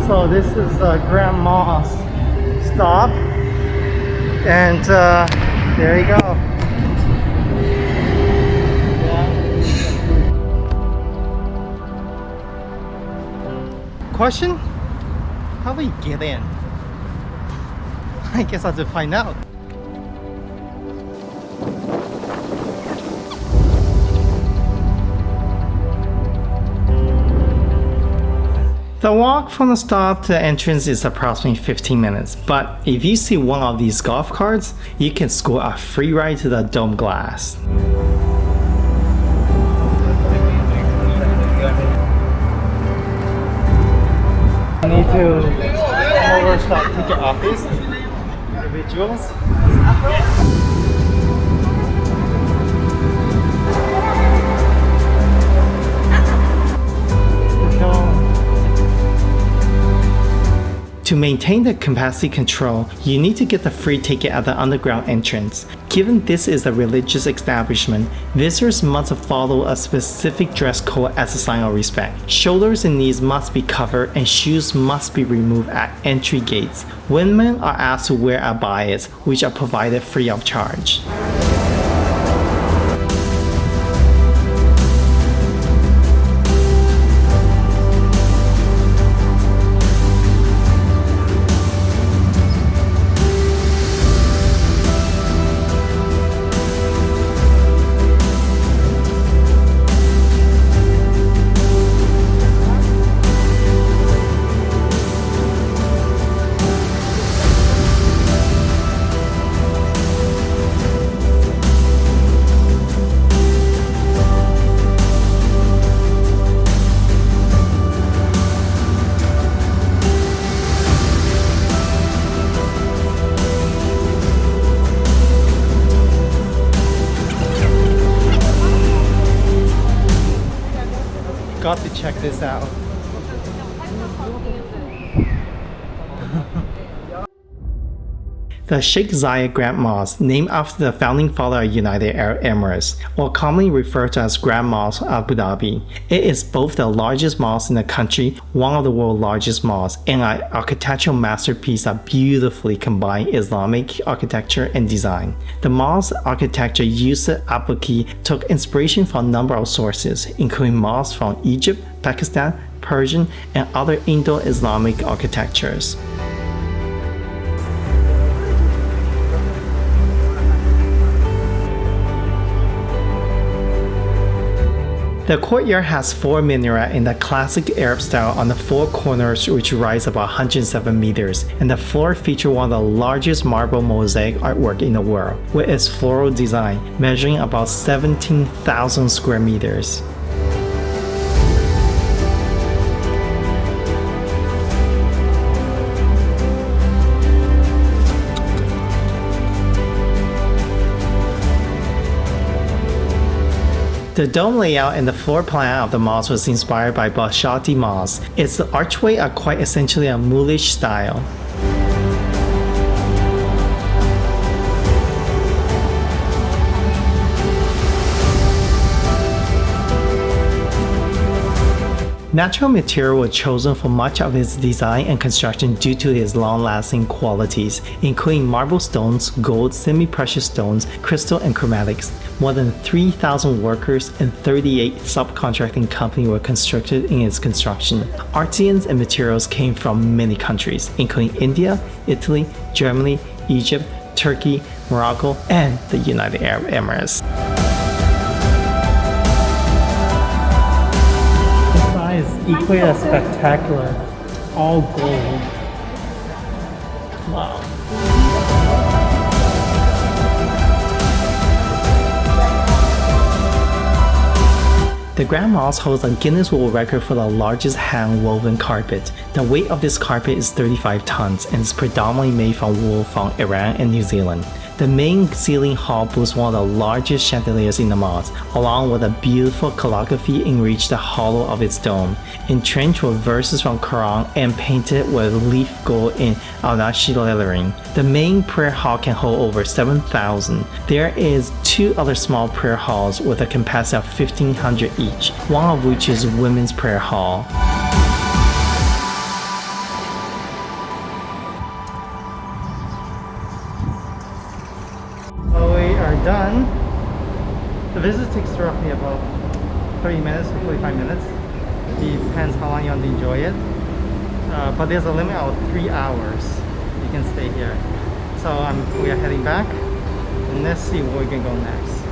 So this is Grand Mosque stop, and there you go. Question? How do we get in? I guess I have to find out. The walk from the stop to the entrance is approximately 15 minutes, but if you see one of these golf carts, you can score a free ride to the dome glass. I need to come over to the ticket office, individuals. To maintain the capacity control, you need to get the free ticket at the underground entrance. Given this is a religious establishment, visitors must follow a specific dress code as a sign of respect. Shoulders and knees must be covered and shoes must be removed at entry gates. Women are asked to wear abayas, which are provided free of charge. Got to check this out. The Sheikh Zayed Grand Mosque, named after the founding father of United Arab Emirates, or commonly referred to as Grand Mosque Abu Dhabi. It is both the largest mosque in the country, one of the world's largest mosques, and an architectural masterpiece that beautifully combines Islamic architecture and design. The mosque architecture Yusuf Abaki took inspiration from a number of sources, including mosques from Egypt, Pakistan, Persian, and other Indo-Islamic architectures. The courtyard has 4 minarets in the classic Arab style on the 4 corners, which rise about 107 meters, and the floor features one of the largest marble mosaic artwork in the world, with its floral design measuring about 17,000 square meters. The dome layout and the floor plan of the mosque was inspired by Bashati Mosque. Its archway are quite essentially a Moorish style. Natural material was chosen for much of its design and construction due to its long-lasting qualities, including marble stones, gold, semi-precious stones, crystal, and chromatics. More than 3,000 workers and 38 subcontracting companies were constructed in its construction. Artisans and materials came from many countries, including India, Italy, Germany, Egypt, Turkey, Morocco, and the United Arab Emirates. Is equally as spectacular. All gold. Wow. The Grand Mosque holds a Guinness World Record for the largest hand-woven carpet. The weight of this carpet is 35 tons and is predominantly made from wool from Iran and New Zealand. The main ceiling hall boasts one of the largest chandeliers in the mosque, along with a beautiful calligraphy enriched the hollow of its dome, entrenched with verses from Quran and painted with leaf gold in al-Nashi lettering. The main prayer hall can hold over 7,000. There is 2 other small prayer halls with a capacity of 1,500 each, one of which is women's prayer hall. done. The visit takes roughly about 30 minutes to 45 minutes. Depends how long you want to enjoy it. But there's a limit of 3 hours you can stay here. So we are heading back, and let's see where we can go next.